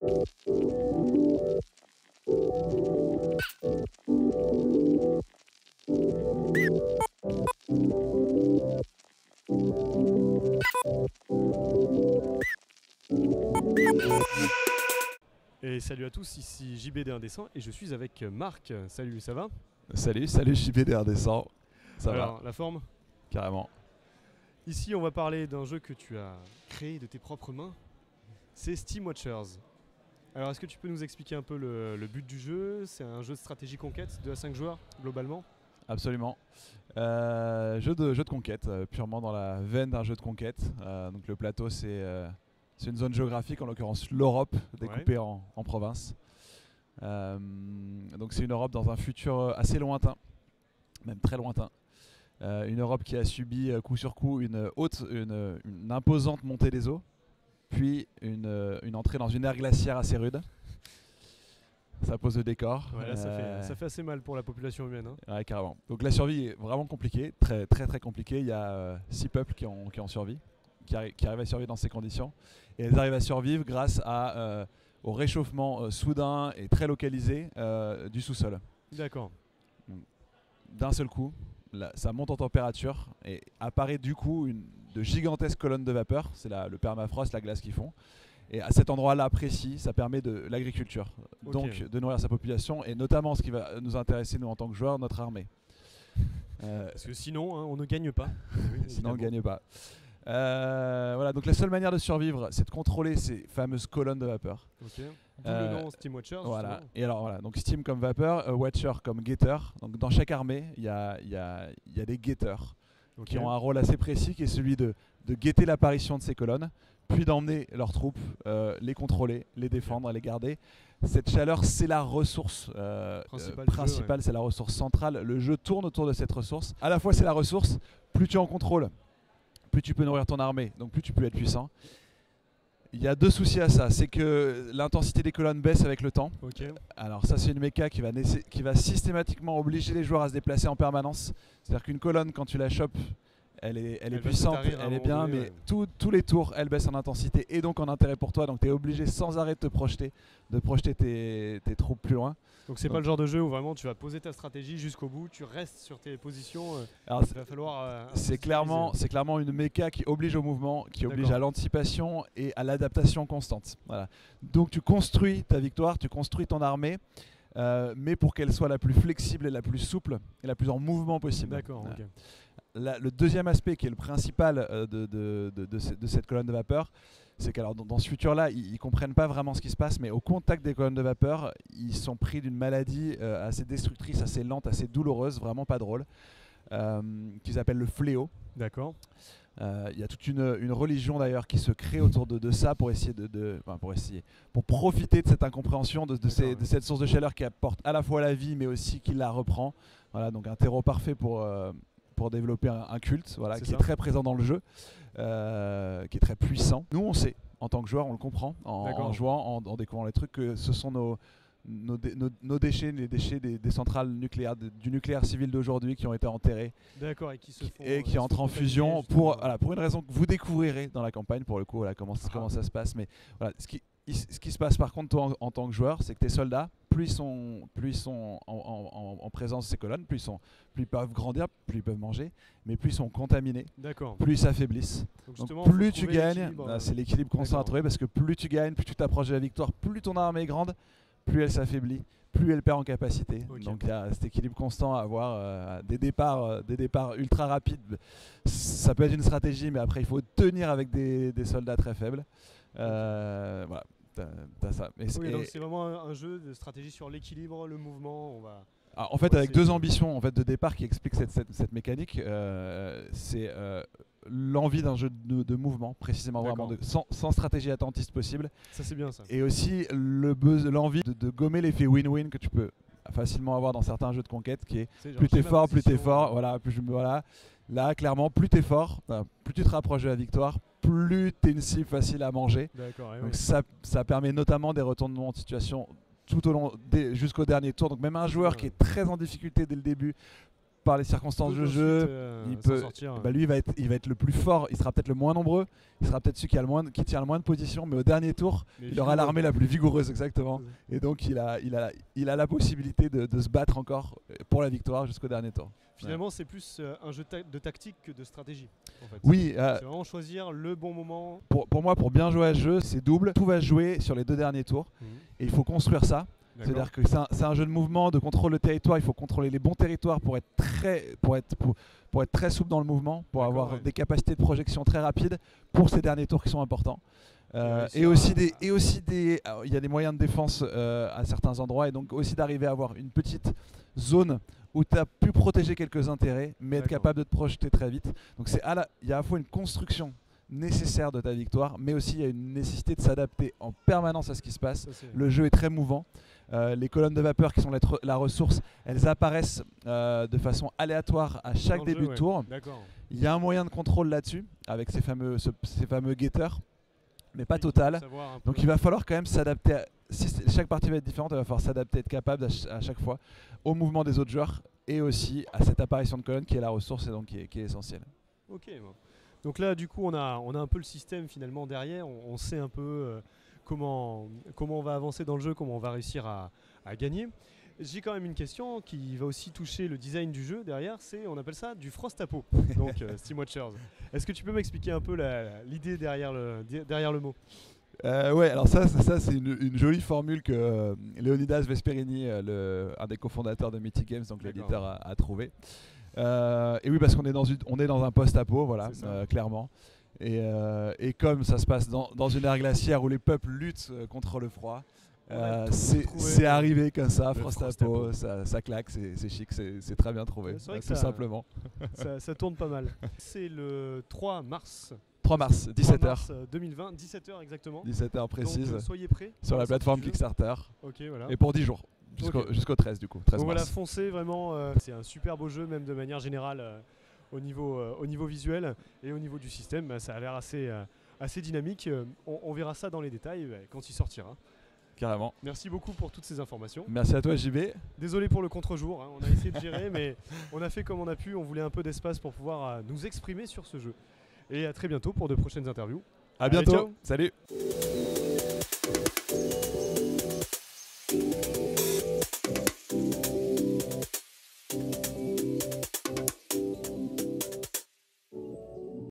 Et salut à tous, ici JBD Indécent et je suis avec Marc. Salut, ça va? Salut JBD Indécent. Ça Alors, va, la forme? carrément. Ici, on va parler d'un jeu que tu as créé de tes propres mains. C'est Steam Watchers. Alors, est-ce que tu peux nous expliquer un peu le but du jeu? C'est un jeu de stratégie conquête, 2 à 5 joueurs, globalement. Absolument. Jeu de conquête, purement dans la veine d'un jeu de conquête. Donc le plateau, c'est une zone géographique, en l'occurrence l'Europe, découpée en provinces. Donc c'est une Europe dans un futur assez lointain, même très lointain. Une Europe qui a subi coup sur coup une imposante montée des eaux, puis une entrée dans une ère glaciaire assez rude. Ça pose le décor. Ouais, là, ça fait assez mal pour la population humaine. Hein. Ouais, carrément. Donc la survie est vraiment compliquée, très très très compliquée. Il y a 6 peuples qui ont survécu, qui arrivent à survivre dans ces conditions. Et elles arrivent à survivre grâce au réchauffement soudain et très localisé du sous-sol. D'accord. D'un seul coup, ça monte en température et apparaît du coup de gigantesques colonnes de vapeur. C'est le permafrost, la glace qu'ils font. Et à cet endroit-là précis, ça permet de l'agriculture, donc de nourrir sa population et notamment ce qui va nous intéresser nous en tant que joueurs, notre armée. Parce que sinon, hein, on ne gagne pas. Sinon on ne gagne pas. Voilà, donc la seule manière de survivre, c'est de contrôler ces fameuses colonnes de vapeur. Ok. D'où le nom Steam Watchers. Voilà. Justement. Et alors voilà, donc Steam comme vapeur, Watcher comme guetteur. Donc dans chaque armée, il y a des guetteurs qui ont un rôle assez précis, qui est celui de guetter l'apparition de ces colonnes, puis d'emmener leurs troupes, les contrôler, les défendre, les garder. Cette chaleur, c'est la ressource principale, c'est la ressource centrale. Le jeu tourne autour de cette ressource. À la fois, c'est la ressource, plus tu en contrôles, plus tu peux nourrir ton armée, donc plus tu peux être puissant. Il y a 2 soucis à ça, c'est que l'intensité des colonnes baisse avec le temps. Alors ça, c'est une méca qui va systématiquement obliger les joueurs à se déplacer en permanence. C'est-à-dire qu'une colonne, quand tu la chopes, elle est puissante, elle est bien, mais tous les tours, elle baisse en intensité et donc en intérêt pour toi. Donc tu es obligé sans arrêt de projeter tes troupes plus loin. Donc c'est pas le genre de jeu où vraiment tu vas poser ta stratégie jusqu'au bout, tu restes sur tes positions. Alors, il va falloir. C'est clairement une méca qui oblige au mouvement, qui oblige à l'anticipation et à l'adaptation constante. Voilà. Donc tu construis ta victoire, tu construis ton armée. Mais pour qu'elle soit la plus flexible et la plus souple et la plus en mouvement possible. D'accord. Ok. Le deuxième aspect qui est le principal de cette colonne de vapeur, c'est qu'alors dans ce futur-là, ils ne comprennent pas vraiment ce qui se passe, mais au contact des colonnes de vapeur, ils sont pris d'une maladie assez destructrice, assez lente, assez douloureuse, vraiment pas drôle, qu'ils appellent le fléau. D'accord. Il y a toute une religion d'ailleurs qui se crée autour de ça pour essayer pour profiter de cette incompréhension de cette source de chaleur qui apporte à la fois la vie mais aussi qui la reprend. Voilà, donc un terreau parfait pour développer un culte, voilà, qui est très présent dans le jeu, qui est très puissant. Nous on sait, en tant que joueur, on le comprend en jouant, en découvrant les trucs, que ce sont nos déchets, les déchets des centrales nucléaires, du nucléaire civil d'aujourd'hui qui ont été enterrés. D'accord, et qui entrent en fusion pour une raison que vous découvrirez dans la campagne, pour le coup, voilà, comment ça se passe. Mais voilà, ce qui se passe par contre toi en tant que joueur, c'est que tes soldats, plus ils sont en présence de ces colonnes, plus ils peuvent grandir, plus ils peuvent manger, mais plus ils sont contaminés, plus ils s'affaiblissent. Donc plus tu gagnes, c'est l'équilibre constant à trouver, parce que plus tu gagnes, plus tu t'approches de la victoire, plus ton armée est grande, plus elle s'affaiblit, plus elle perd en capacité. Donc il y a cet équilibre constant à avoir, des départs ultra rapides. Ça peut être une stratégie, mais après il faut tenir avec des soldats très faibles. Voilà, t'as ça. Donc c'est vraiment un jeu de stratégie sur l'équilibre, le mouvement. En fait, avec 2 ambitions de départ qui expliquent cette mécanique, c'est l'envie d'un jeu de mouvement, précisément, vraiment, sans stratégie attentiste possible. Ça, c'est bien ça. Et aussi l'envie de gommer l'effet win-win que tu peux facilement avoir dans certains jeux de conquête, qui est plus t'es fort, voilà. Là, clairement, plus t'es fort, plus tu te rapproches de la victoire, plus t'es une cible facile à manger. Donc ça permet notamment des retournements de situation tout au long jusqu'au dernier tour. Donc même un joueur qui est très en difficulté dès le début par les circonstances de jeu, il peut, sortir. Lui il va être le plus fort, il sera peut-être le moins nombreux, il sera peut-être celui qui tient le moins de position, mais au dernier tour, il aura l'armée la plus vigoureuse, exactement. Et donc il a la possibilité de se battre encore pour la victoire jusqu'au dernier tour. Finalement, c'est plus un jeu de tactique que de stratégie. En fait. Oui. C'est vraiment choisir le bon moment. Pour moi, pour bien jouer à ce jeu, c'est double. Tout va se jouer sur les 2 derniers tours. Et il faut construire ça. C'est-à-dire que c'est un jeu de mouvement, de contrôle de territoire. Il faut contrôler les bons territoires pour être très souple dans le mouvement, pour avoir des capacités de projection très rapides pour ces derniers tours qui sont importants. Il y a des moyens de défense à certains endroits, et donc aussi d'arriver à avoir une petite zone où tu as pu protéger quelques intérêts, mais être capable de te projeter très vite. Donc il y a à la fois une construction nécessaire de ta victoire, mais aussi il y a une nécessité de s'adapter en permanence à ce qui se passe. Le jeu est très mouvant. Les colonnes de vapeur qui sont la ressource, elles apparaissent de façon aléatoire à chaque début de tour. Il y a un moyen de contrôle là-dessus avec ces fameux guetteurs, mais pas total. Donc il va falloir quand même s'adapter. Chaque partie va être différente, il va falloir s'adapter, être capable à chaque fois au mouvement des autres joueurs et aussi à cette apparition de colonne qui est la ressource et donc qui est essentielle. Ok. Donc là, du coup, on a un peu le système finalement derrière. On sait un peu comment on va avancer dans le jeu, comment on va réussir à gagner. J'ai quand même une question qui va aussi toucher le design du jeu derrière, on appelle ça du frost à peau, donc SteamWatchers. Est-ce que tu peux m'expliquer un peu l'idée derrière le mot? Ouais, alors ça c'est une jolie formule que Leonidas Vesperini, un des cofondateurs de Mythic Games, donc l'éditeur, a trouvé. Et oui, parce qu'on est dans un post-apo, voilà, clairement. Et comme ça se passe dans une ère glaciaire où les peuples luttent contre le froid, c'est arrivé comme ça, frost à peau, ça claque, c'est chic, c'est très bien trouvé, tout simplement. Ça tourne pas mal. C'est le 3 mars 17h. Mars 2020, 17h exactement. 17h précise. Donc soyez prêts. Sur la plateforme Kickstarter. Voilà. Et pour 10 jours. Jusqu'au 13 du coup. 13 donc mars. voilà, foncez vraiment. C'est un super beau jeu, même de manière générale au niveau visuel et au niveau du système. Ça a l'air assez dynamique. On verra ça dans les détails quand il sortira. Carrément. Merci beaucoup pour toutes ces informations. Merci à toi JB. Désolé pour le contre-jour, on a essayé de gérer, mais on a fait comme on a pu. On voulait un peu d'espace pour pouvoir nous exprimer sur ce jeu. Et à très bientôt pour de prochaines interviews. À bientôt. Ciao. Salut.